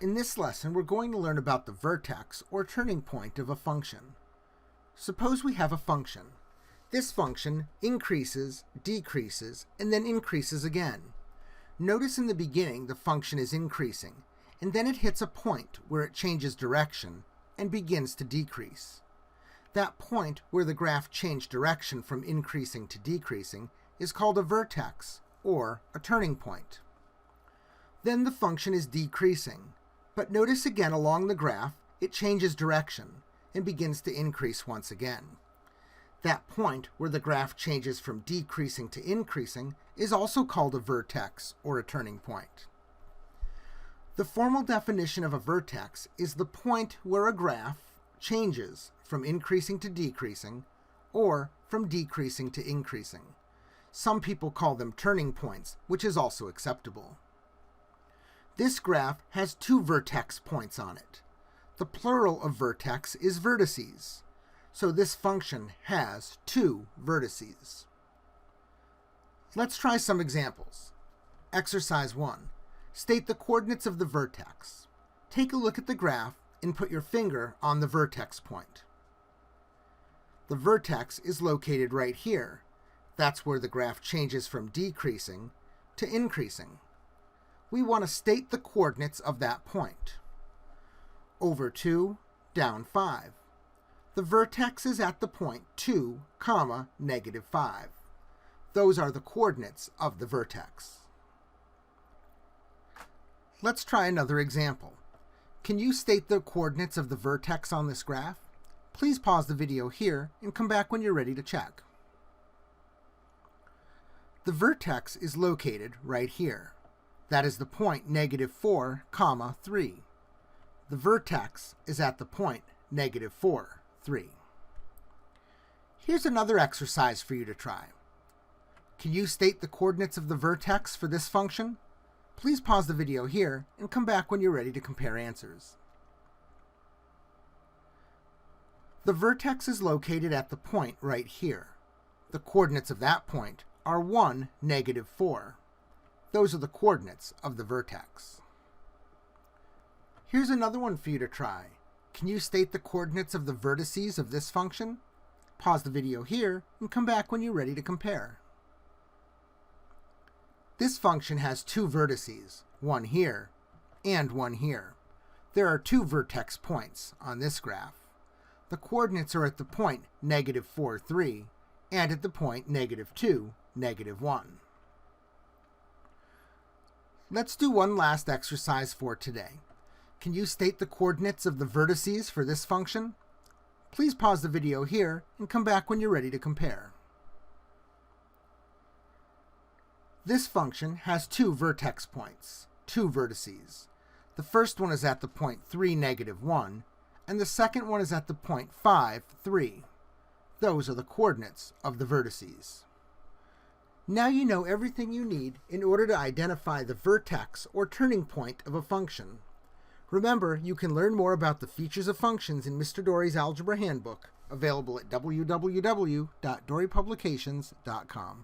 In this lesson, we're going to learn about the vertex or turning point of a function. Suppose we have a function. This function increases, decreases, and then increases again. Notice in the beginning the function is increasing, and then it hits a point where it changes direction and begins to decrease. That point where the graph changed direction from increasing to decreasing is called a vertex, or a turning point. Then the function is decreasing, but notice again along the graph it changes direction and begins to increase once again. That point where the graph changes from decreasing to increasing is also called a vertex, or a turning point. The formal definition of a vertex is the point where a graph changes from increasing to decreasing, or from decreasing to increasing. Some people call them turning points, which is also acceptable. This graph has two vertex points on it. The plural of vertex is vertices, so this function has two vertices. Let's try some examples. Exercise 1. State the coordinates of the vertex. Take a look at the graph and put your finger on the vertex point. The vertex is located right here. That's where the graph changes from decreasing to increasing. We want to state the coordinates of that point. Over 2, down 5. The vertex is at the point 2, -5. Those are the coordinates of the vertex. Let's try another example. Can you state the coordinates of the vertex on this graph? Please pause the video here and come back when you're ready to check. The vertex is located right here. That is the point -4, 3. The vertex is at the point -4, 3. Here's another exercise for you to try. Can you state the coordinates of the vertex for this function? Please pause the video here and come back when you're ready to compare answers. The vertex is located at the point right here. The coordinates of that point are 1, -4. Those are the coordinates of the vertex. Here's another one for you to try. Can you state the coordinates of the vertices of this function? Pause the video here and come back when you're ready to compare. This function has two vertices, one here and one here. There are two vertex points on this graph. The coordinates are at the point -4, 3 and at the point -2, -1. Let's do one last exercise for today. Can you state the coordinates of the vertices for this function? Please pause the video here and come back when you're ready to compare. This function has two vertex points, two vertices. The first one is at the point 3, -1, and the second one is at the point 5, 3. Those are the coordinates of the vertices. Now you know everything you need in order to identify the vertex or turning point of a function. Remember, you can learn more about the features of functions in Mr. Dorey's Algebra Handbook, available at www.doreypublications.com.